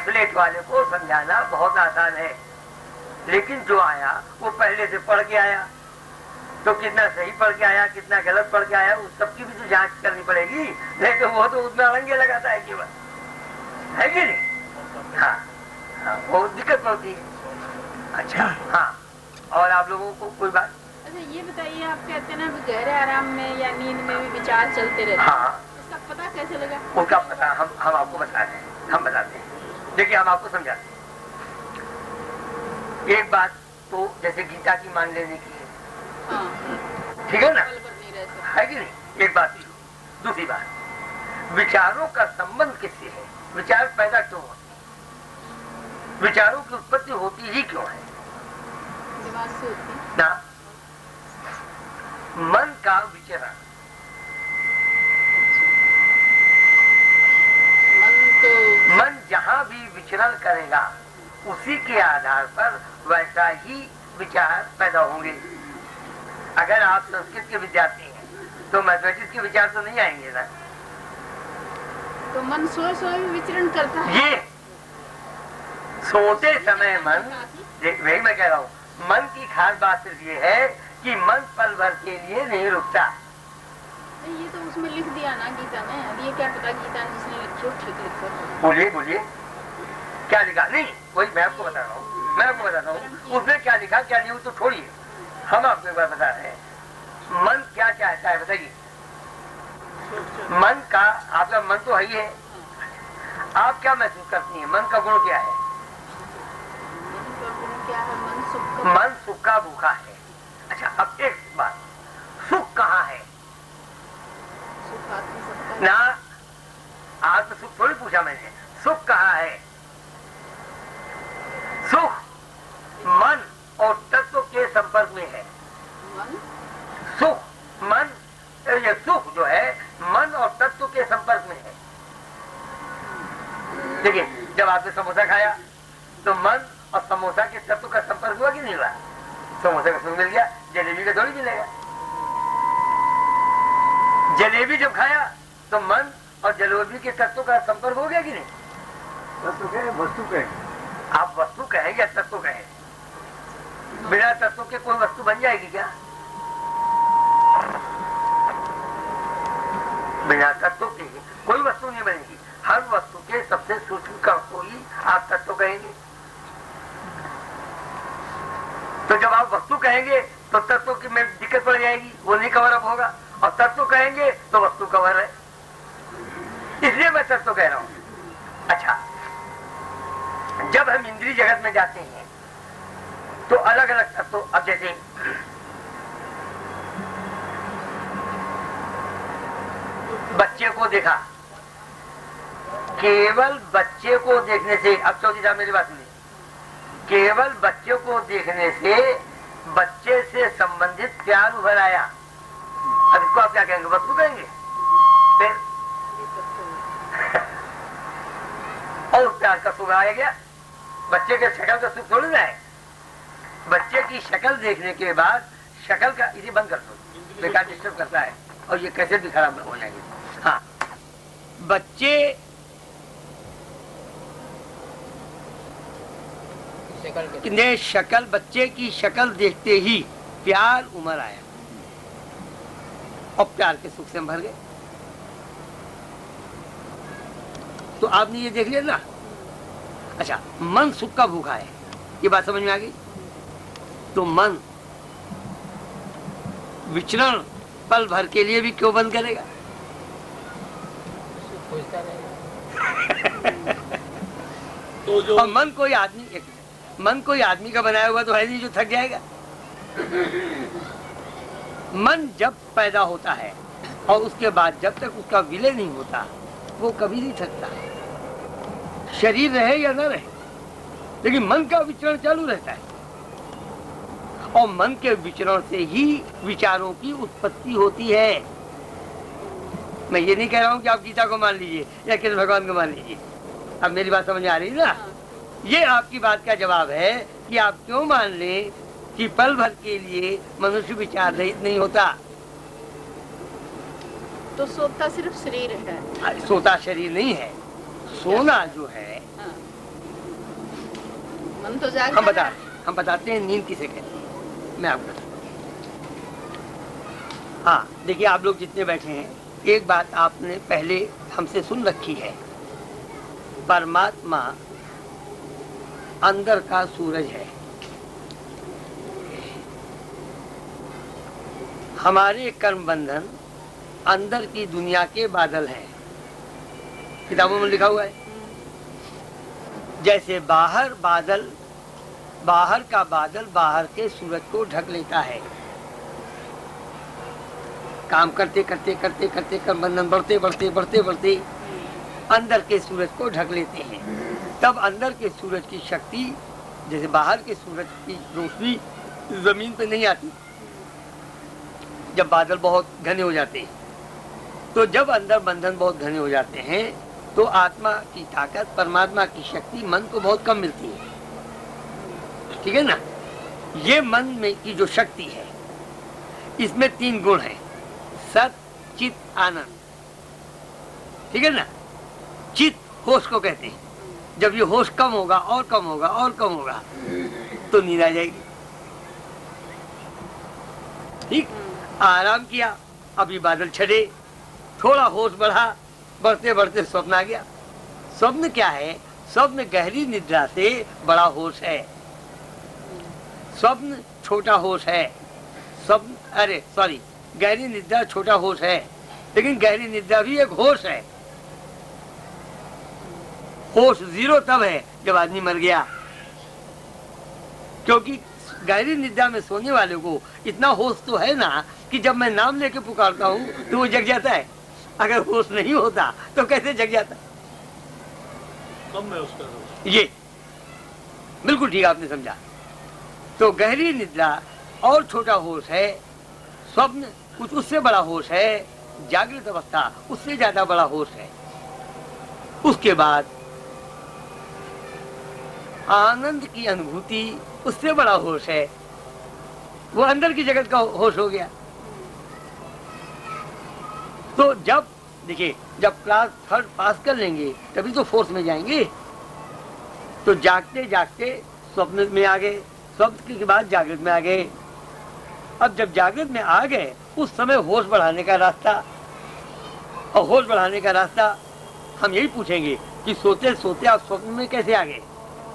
Slate वाले को समझाना बहुत आसान है, लेकिन जो आया वो पहले से पढ़ के आया, तो कितना सही पढ़ के आया कितना गलत पढ़ के आया उस सबकी भी तो जांच करनी पड़ेगी, नहीं तो वो तो उतना रंगे लगाता है केवल, है कि नहीं? हाँ, बहुत दिक्कत होती है। अच्छा हाँ, और आप लोगों को कोई बात? अच्छा ये बताइए, आप कहते हैं ना गहरे आराम में या नींद में भी विचार चलते रहते हैं, हाँ, इसका पता कैसे लगा? उनका पता हम आपको बताते हैं, हम बताते हैं। देखिए हम आपको समझाते हैं। एक बात तो जैसे गीता की मान लेने की है, ठीक है ना, है कि नहीं? एक बात ही। दूसरी बात, विचारों का संबंध किससे है? विचार पैदा क्यों होते हैं? विचारों की उत्पत्ति होती ही क्यों है? दिमाग से होती है ना, मन का विचरण। मन जहां भी विचरण करेगा उसी के आधार पर वैसा ही विचार पैदा होंगे। अगर आप संस्कृत के विद्यार्थी हैं तो मैथमेटिक्स के विचार तो नहीं आएंगे ना। तो मन सोए विचरण करता है। ये सोते समय मन, वही मैं कह रहा हूँ, मन की खास बात सिर्फ ये है कि मन पल भर के लिए नहीं रुकता। ये तो उसमें लिख दिया ना गीता में, अब ये क्या पता गीता जिसने लिखी हो ठीक लिखा। बोलिए बोलिए, क्या लिखा? नहीं वही मैं आपको बता रहा हूँ, मैं आपको बताता हूँ उसमें क्या लिखा क्या नहीं, तो छोड़िए, हम आपको एक बार बता रहे हैं मन क्या चाहता है। बताइए, मन का, आपका मन तो है ही है, आप क्या महसूस करती हैं? मन का गुण क्या है? मन सुख का भूखा है। अच्छा अब एक बात, सुख कहाँ है? ना, आत्म सुख थोड़ी पूछा मैंने, सुख कहाँ है? सुख मन और तत्व के संपर्क में है। सुख मन, ये सुख जो है मन और तत्व के संपर्क में है। देखिए जब आपने समोसा खाया तो मन और समोसा के तत्व का संपर्क हुआ कि नहीं हुआ? समोसा का सुख मिल गया, जलेबी का थोड़ी मिलेगा। जलेबी जब खाया तो मन और जलेबी के तत्व का संपर्क हो गया कि नहीं? तत्व कहें वस्तु कहें, आप वस्तु कहें या तत्व कहें? बिना तत्व के कोई वस्तु बन जाएगी क्या? बिना तत्व के कोई वस्तु नहीं बनेगी। हर वस्तु के सबसे सूक्ष्म कण को ही आप तत्व कहेंगे। तो जब आप वस्तु कहेंगे तो तत्व की में दिक्कत पड़ जाएगी, वो नहीं कवर अप होगा, और तत्व कहेंगे तो वस्तु कवर है, इसलिए मैं तत्व कह रहा हूं। अच्छा, जब हम इंद्रिय जगत में जाते हैं तो अलग अलग तत्व, अब जैसे बच्चे को देखा, केवल बच्चे को देखने से, अब चौधरी साहब मेरी बात सुनिए, केवल बच्चे को देखने से बच्चे से संबंधित प्यार उभर आया। अब इसको आप क्या कहेंगे? वस्तु कहेंगे? फिर और प्यार का सुख आ गया। बच्चे के शक्ल का सुख थोड़ी ना है। बच्चे की शक्ल देखने के बाद शक्ल का, इसे बंद कर दो, बेकार डिस्टर्ब करता है और ये कैसे भी खराब हो जाएंगे। हाँ, बच्चे ने शक्ल, बच्चे की शक्ल देखते ही प्यार उमड़ आया और प्यार के सुख से भर गए। तो आपने ये देख लिया ना। अच्छा, मन सुख का भूखा है, ये बात समझ में आ गई? तो मन विचरण पल भर के लिए भी क्यों बंद करेगा? तो जो मन कोई आदमी, मन कोई आदमी का बनाया हुआ तो है नहीं जो थक जाएगा। मन जब पैदा होता है और उसके बाद जब तक उसका विलय नहीं होता वो कभी नहीं थकता, शरीर रहे या न रहे, लेकिन मन का विचरण चालू रहता है और मन के विचरण से ही विचारों की उत्पत्ति होती है। मैं ये नहीं कह रहा हूं कि आप गीता को मान लीजिए या कृष्ण भगवान को मान लीजिए। अब मेरी बात समझ आ रही है ना? ये आपकी बात का जवाब है कि आप क्यों मान लें कि पल भर के लिए मनुष्य विचार रहित नहीं होता। तो सोता सिर्फ शरीर है? सोता शरीर नहीं है, सोना जो है मन तो जागता है। हम बताते हैं नींद किसे कहते हैं, मैं आपको बताता हूँ। हाँ देखिए, आप लोग जितने बैठे हैं, एक बात आपने पहले हमसे सुन रखी है, परमात्मा अंदर का सूरज है, हमारे कर्म बंधन अंदर की दुनिया के बादल हैं, किताबों में लिखा हुआ है। जैसे बाहर का बादल बाहर के सूरज को ढक लेता है, काम करते करते करते करते कर्म बंधन बढ़ते बढ़ते बढ़ते बढ़ते अंदर के सूरज को ढक लेते हैं, तब अंदर के सूरज की शक्ति, जैसे बाहर के सूरज की रोशनी जमीन पे नहीं आती, जब बादल बहुत घने हो जाते हैं, तो जब अंदर बंधन बहुत घने हो जाते हैं तो आत्मा की ताकत, परमात्मा की शक्ति मन को बहुत कम मिलती है, ठीक है ना। ये मन में की जो शक्ति है, इसमें 3 गुण हैं, सत चित आनंद, ठीक है ना। चित होश को कहते हैं, जब ये होश कम होगा और कम होगा और कम होगा तो नींद आ जाएगी, ठीक। आराम किया, अभी बादल छड़े, थोड़ा होश बढ़ा, बढ़ते बढ़ते स्वप्न आ गया। स्वप्न क्या है? स्वप्न गहरी निद्रा से बड़ा होश है, स्वप्न छोटा होश है। स्वप्न गहरी निद्रा छोटा होश है, लेकिन गहरी निद्रा भी एक होश है। होश 0 तब है जब आदमी मर गया, क्योंकि गहरी निद्रा में सोने वाले को इतना होश तो है ना कि जब मैं नाम लेके पुकारता हूँ तो वो जग जाता है। अगर होश नहीं होता तो कैसे जग जाता? कम है उसका होश। ये बिल्कुल ठीक आपने समझा। तो गहरी निद्रा और छोटा होश है, स्वप्न कुछ उससे बड़ा होश है, जागृत अवस्था उससे ज्यादा बड़ा होश है। उसके बाद आनंद की अनुभूति उससे बड़ा होश है, वो अंदर की जगत का होश हो गया। तो जब देखिए, जब क्लास 3rd पास कर लेंगे तभी तो 4th में जाएंगे। तो जागते जागते स्वप्न में आ गए, स्वप्न के बाद जागृत में आ गए। अब जब जागृत में आ गए उस समय होश बढ़ाने का रास्ता, और होश बढ़ाने का रास्ता हम यही पूछेंगे कि सोते सोते आप स्वप्न में कैसे आ गए?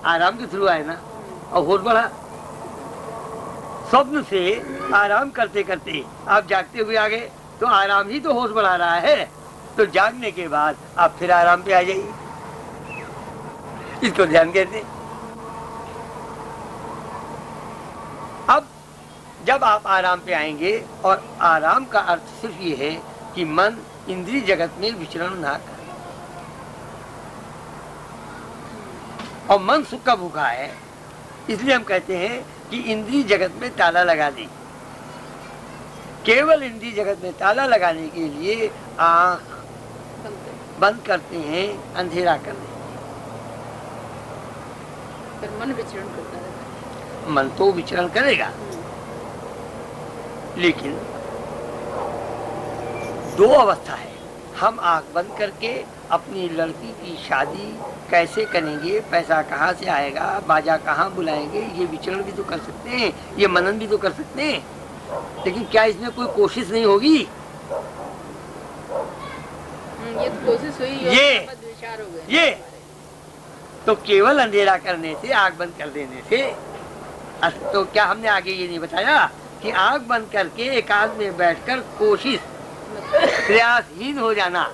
आराम के थ्रू आए ना, और होश बढ़ा। स्वप्न से आराम करते करते आप जागते हुए आ गए, तो आराम ही तो होश बढ़ा रहा है। तो जागने के बाद आप फिर आराम पे आ जाइए, इसको ध्यान कहते। अब जब आप आराम पे आएंगे, और आराम का अर्थ सिर्फ ये है कि मन इंद्रिय जगत में विचरण ना करे, और मन सुख का भूखा है, इसलिए हम कहते हैं कि इंद्रिय जगत में ताला लगा दें। केवल इंद्रिय जगत में ताला लगाने के लिए आंख बंद करते हैं, अंधेरा कर दें। फिर मन विचरण करता है। मन तो विचरण करेगा, लेकिन 2 अवस्था है। हम आंख बंद करके अपनी लड़की की शादी कैसे करेंगे, पैसा कहाँ से आएगा, बाजा कहाँ बुलाएंगे, ये विचरण भी तो कर सकते हैं, ये मनन भी तो कर सकते हैं। लेकिन क्या इसमें कोई कोशिश नहीं होगी? ये तो कोशिश हुई, विचार हो गए। ये तो केवल अंधेरा करने से, आंख बंद कर देने से। तो क्या हमने आगे ये नहीं बताया कि आंख बंद करके एकांत में बैठकर कोशिश, प्रयासहीन हो जाना,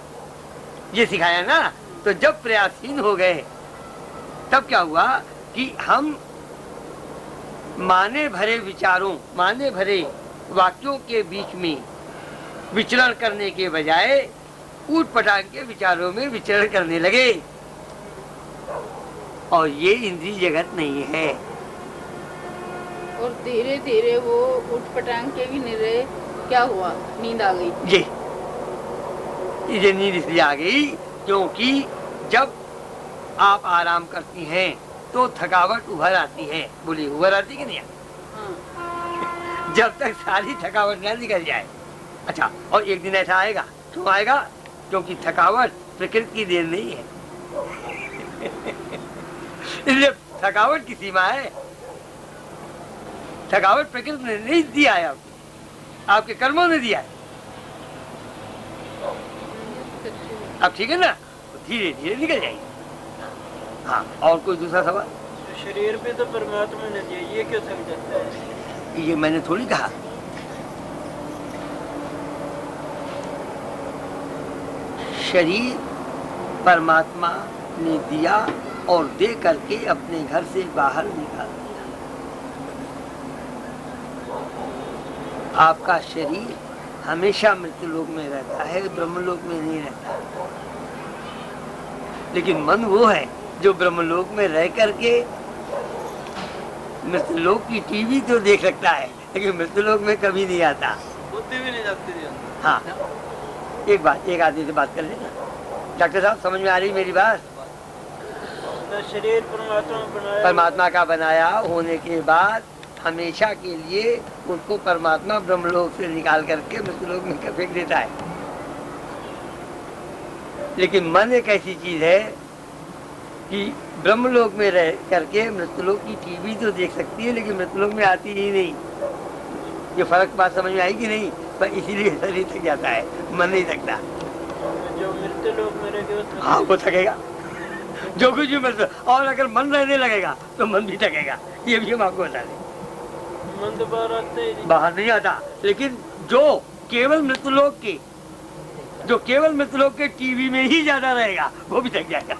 ये सिखाया ना। तो जब प्रयासहीन हो गए तब क्या हुआ कि हम माने भरे विचारों, माने भरे वाक्यों के बीच में विचरण करने के बजाय ऊट पटांग के विचारों में विचरण करने लगे, और ये इंद्रिय जगत नहीं है। और धीरे धीरे वो उठ पटांग के भी नहीं रहे, क्या हुआ? नींद आ गई। ये नींद इसलिए आ गई क्योंकि जब आप आराम करती हैं तो थकावट उभर आती है। बोली उभर आती कि नहीं? हाँ। जब तक सारी थकावट ना निकल जाए। अच्छा, और एक दिन ऐसा आएगा, क्यों आएगा? क्योंकि थकावट प्रकृति की देन नहीं है। इसलिए थकावट की सीमा है। थकावट प्रकृति ने नहीं दिया है, आपके कर्मों ने दिया है। अब ठीक है ना, धीरे धीरे निकल जाएगी। हाँ, और कोई दूसरा सवाल? शरीर पे तो परमात्मा ने दिया, ये क्यों थक जाता है? ये मैंने थोड़ी कहा। शरीर परमात्मा ने दिया और दे करके अपने घर से बाहर निकाल दिया। आपका शरीर हमेशा मृत्युलोक में रहता है, ब्रह्मलोक में नहीं रहता। लेकिन मन वो है जो ब्रह्मलोक में रह करके मृत्युलोक की टीवी तो देख सकता है, लेकिन मृत्युलोक में कभी नहीं आता। बुद्धि भी नहीं जाती थी। हाँ, एक आदमी से बात कर लेना। डॉक्टर साहब, समझ में आ रही मेरी बात? शरीर परमात्मा का बनाया होने के बाद हमेशा के लिए उसको परमात्मा ब्रह्मलोक से निकाल करके मृत्युलोक में फेंक देता है। लेकिन मन एक ऐसी चीज है कि ब्रह्मलोक में रह करके मृत्युलोक की टीवी तो देख सकती है, लेकिन मृत्युलोक में आती ही नहीं। ये फर्क बात समझ में आई कि नहीं? पर इसीलिए शरीर थक जाता है, मन नहीं थकता। जो मृत्युलोक में रहेगा, हाँ, वो थकेगा। जो कुछ भी मृत्यु, और अगर मन रहने लगेगा तो मन भी थकेगा। ये भी हम आपको बता दें। मन तो बाहर आता ही नहीं। बाहर नहीं आता, लेकिन जो केवल मृत्युलोक के टीवी में ही ज्यादा रहेगा, वो भी थक जाएगा।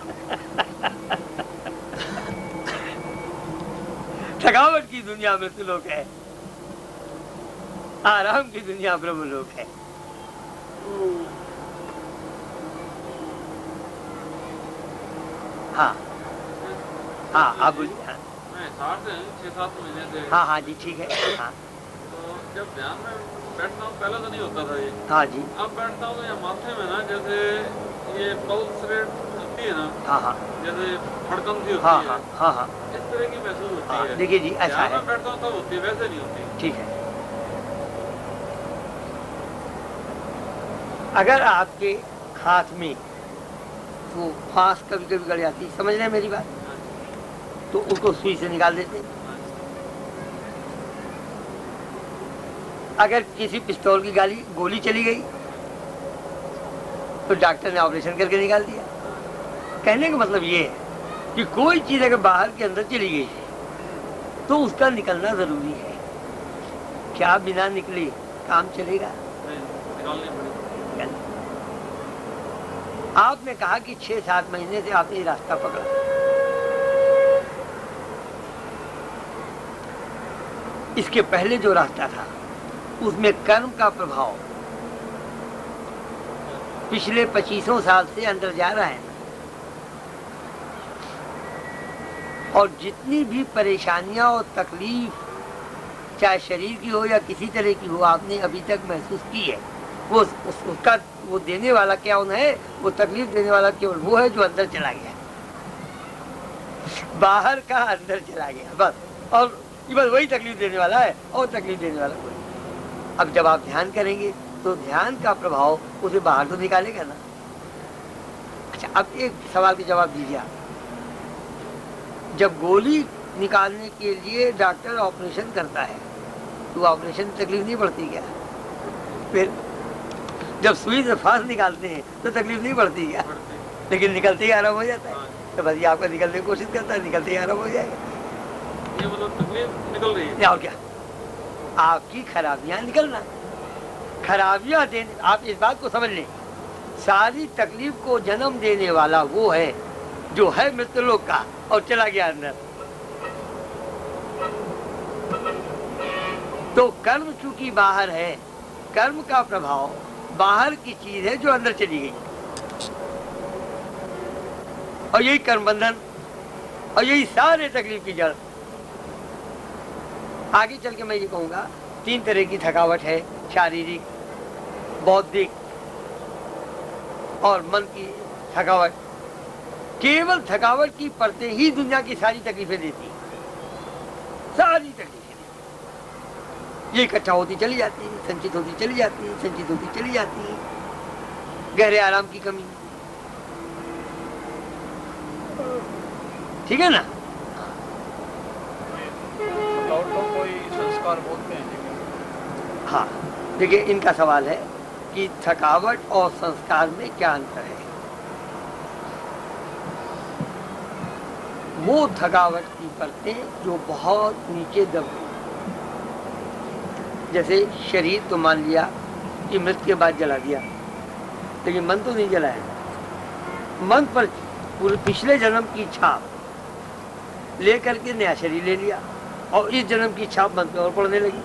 थकावट की दुनिया मृत्युलोक है, आराम की दुनिया ब्रह्मलोक है। हाँ हाँ, आप बोलिए। हाँ 6-7 महीने से। हाँ हाँ जी, ठीक है। हाँ, तो जब ध्यान में बैठता हूँ, पहले तो नहीं होता था ये। हाँ जी। अब बैठता हूँ तो ये माथे में ना, जैसे ये पल्स रेट होती है ना, हाँ हाँ, जैसे धड़कन सी होती हाँ है, हाँ, हाँ हाँ, इस तरह की महसूस होती हाँ। है। देखिए जी, ऐसा ध्यान है। में बैठता हूँ तब होती है, वैसे नहीं होती। ठीक है। अगर आपके हाथ में वो फांस कभी कभी गड़ जाती, समझ रहे हैं मेरी बात? तो उसको सुई से निकाल देते। अगर किसी पिस्तौल की गोली चली गई तो डॉक्टर ने ऑपरेशन करके निकाल दिया। कहने का मतलब ये है कि कोई चीज अगर बाहर के अंदर चली गई तो उसका निकलना जरूरी है। क्या बिना निकले काम चलेगा? आपने कहा कि 6-7 महीने से आपने रास्ता पकड़ा। इसके पहले जो रास्ता था उसमें कर्म का प्रभाव पिछले 25 साल से अंदर जा रहा है, और जितनी भी परेशानियां और तकलीफ चाहे शरीर की हो या किसी तरह की हो, आपने अभी तक महसूस की है, उसका वो देने वाला कौन है? वो तकलीफ देने वाला केवल वो है जो अंदर चला गया, बाहर का अंदर चला गया बस। और बस वही तकलीफ देने वाला है, और तकलीफ देने वाला कोई। अब जब आप ध्यान करेंगे तो ध्यान का प्रभाव उसे बाहर तो निकालेगा ना। अच्छा, अब एक सवाल के जवाब दीजिए आप। जब गोली निकालने के लिए डॉक्टर ऑपरेशन करता है तो ऑपरेशन में तकलीफ नहीं पड़ती क्या? फिर जब सुई से फांस निकालते हैं तो तकलीफ नहीं पड़ती क्या? लेकिन निकलते ही आराम हो जाता है। तो बस ये आपका निकलने की कोशिश करता है, निकलते ही आराम हो जाएगा। ये मतलब तकलीफ निकल रही है। और क्या? आपकी खराबियां निकलना, खराबियां देने। आप इस बात को समझ लें, सारी तकलीफ को जन्म देने वाला वो है जो है मृत्युलोक का और चला गया अंदर। तो कर्म चूंकि बाहर है, कर्म का प्रभाव बाहर की चीज है जो अंदर चली गई, और यही कर्म बंधन और यही सारे तकलीफ की जड़। आगे चल के मैं ये कहूंगा, 3 तरह की थकावट है, शारीरिक, बौद्धिक और मन की थकावट। केवल थकावट की परतें ही दुनिया की सारी तकलीफें देती, सारी तकलीफें ये इकट्ठा होती चली जाती, संचित होती चली जाती, संचित होती चली जाती। गहरे आराम की कमी, ठीक है ना? बार बोलते हैं लेकिन हाँ, देखिए इनका सवाल है कि थकावट और संस्कार में क्या अंतर है। वो थकावट की परतें जो बहुत नीचे दब गई, जैसे शरीर तो मान लिया कि मृत्यु के बाद जला दिया, लेकिन मन तो नहीं जलाया। मन पर पूरे पिछले जन्म की छाप लेकर के नया शरीर ले लिया और इस जन्म की छाप मन पे और पड़ने लगी।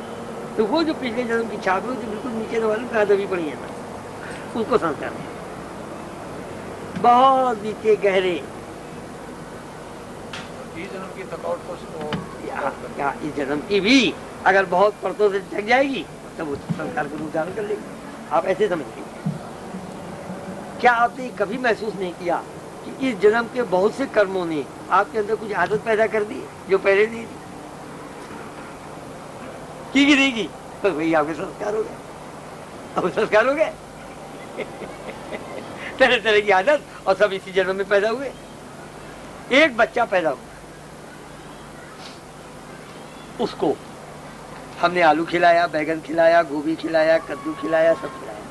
तो वो जो पिछले जन्म की छाप है, जो बिल्कुल नीचे वाले कहा दबी पड़ी है ना, उसको संस्कार है। बहुत नीचे गहरे इस जन्म की थकावट को क्या इस जन्म की भी अगर बहुत परतों से जग जाएगी तब वो संस्कार को रूप धारण कर लेगी। आप ऐसे समझ लीजिए। क्या आपने कभी महसूस नहीं किया कि इस जन्म के बहुत से कर्मों ने आपके अंदर कुछ आदत पैदा कर दी जो पहले नहीं थी? की नहीं की? तो भाई आपके संस्कार हो गए, अब संस्कार हो गए। तरह तरह की आदत और सब इसी जन्म में पैदा हुए। एक बच्चा पैदा हुआ, उसको हमने आलू खिलाया, बैगन खिलाया, गोभी खिलाया, कद्दू खिलाया, सब खिलाया,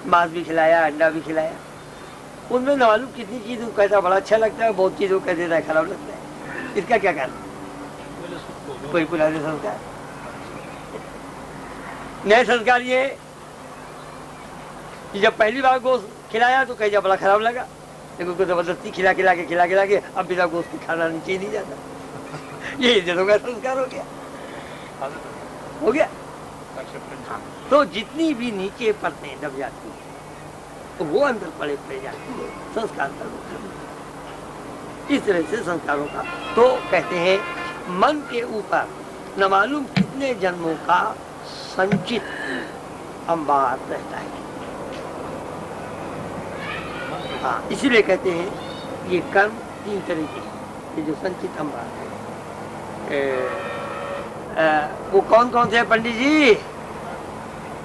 मांस भी खिलाया, अंडा भी खिलाया। उनमें न मालूम कितनी चीज वो कहता बड़ा अच्छा लगता है, बहुत चीज वो कह देता है खराब लगता है। इसका क्या कारण? कोई पुराने संस्कार। नए संस्कार ये कि जब पहली बार गोश्त खिलाया तो कहीं बड़ा खराब लगा, लेकिन उसको जबरदस्ती खिला के अब बिना गोश्त की खाना नीचे ही नहीं जाता। ये इज्जतों का संस्कार हो गया। तो जितनी भी नीचे परतें दब जाती है तो वो अंदर पड़े जाती है, संस्कार का रूप। इस तरह से संस्कारों का तो कहते हैं मन के ऊपर न मालूम कितने जन्मों का संचित अंबार रहता है। हाँ, इसीलिए कहते हैं ये कर्म तीन तरह के, ये जो संचित अंबार है। वो कौन कौन से पंडित जी?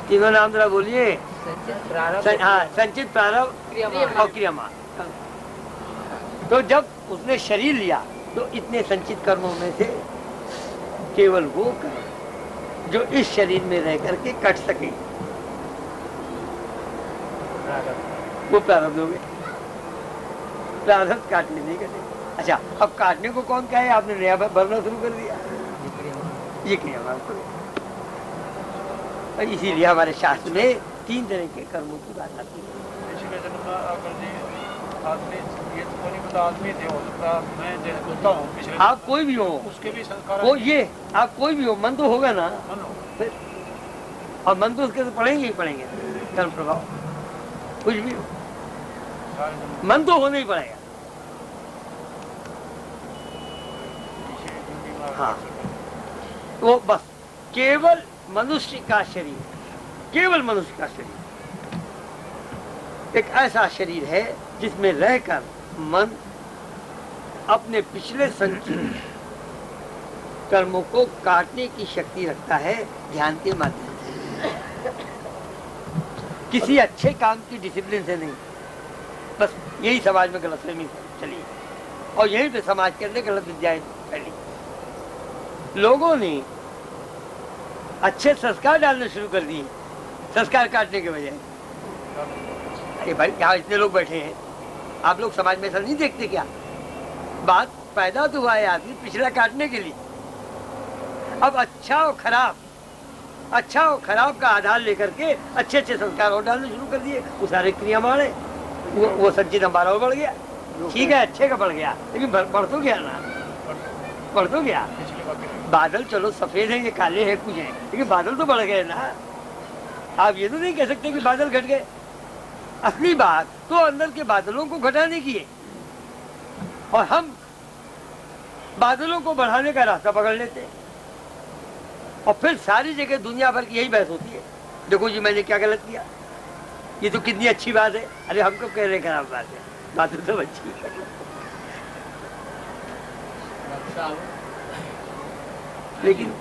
तीनों नाम जरा बोलिए। संचित प्रारब्ध और क्रियामान। तो जब उसने शरीर लिया तो इतने संचित कर्मों में से केवल वो कर्म जो इस शरीर में रह करके कट सके वो प्रारब्ध हो गए। प्रारब्ध काटने नहीं करते। अच्छा, अब काटने को कौन कहे? आपने नया भरना शुरू कर दिया, ये क्रियामान। इसीलिए हमारे शास्त्र में तीन तरह के कर्मों की बात आती है। पिछले जन्म में अगर जी आदमी, ये तो नहीं पता आदमी थे, हो सकता मैं जैसे होता हूँ पिछले, आप कोई भी हो, उसके भी संस्कार वो ये आप कोई भी हो, मन तो होगा ना, मन हो। और मन तो उसके तो पढ़ेंगे ही पढ़ेंगे। कर्म प्रभाव कुछ भी हो, मन तो होना ही पड़ेगा। हाँ, वो बस केवल मनुष्य का शरीर, केवल मनुष्य का शरीर एक ऐसा शरीर है जिसमें रहकर मन अपने पिछले संचित कर्मों को काटने की शक्ति रखता है ध्यान के माध्यम से, किसी अच्छे काम की डिसिप्लिन से नहीं। बस यही समाज में गलतफहमी चली और यही पे समाज के अंदर गलत विद्याएं फैली। लोगों ने अच्छे संस्कार डालने शुरू कर दिए संस्कार काटने के बजाय। अरे भाई, यहाँ इतने लोग बैठे हैं, आप लोग समाज में ऐसा नहीं देखते क्या? बात पैदा तो हुआ है आदमी पिछला काटने के लिए। अब अच्छा और खराब का आधार लेकर के अच्छे अच्छे संस्कार और डालने शुरू कर दिए। वो सारे क्रिया मारे, वो संचित अंबार और बढ़ गया। ठीक है, अच्छे का बढ़ गया, लेकिन बढ़ तो गया ना, बढ़ तो गया। बादल चलो सफेद है, ये काले हैं, कुछ हैं, लेकिन बादल तो बढ़ गए ना। आप ये तो नहीं कह सकते कि बादल घट गए। असली बात तो अंदर के बादलों को घटाने की है, और हम बादलों को बढ़ाने का रास्ता पकड़ लेते हैं। और फिर सारी जगह दुनिया भर की यही बहस होती है, देखो जी मैंने क्या गलत किया, ये तो कितनी अच्छी बात है। अरे हम कब कह रहे खराब बात है, बात तो अच्छी है। लेकिन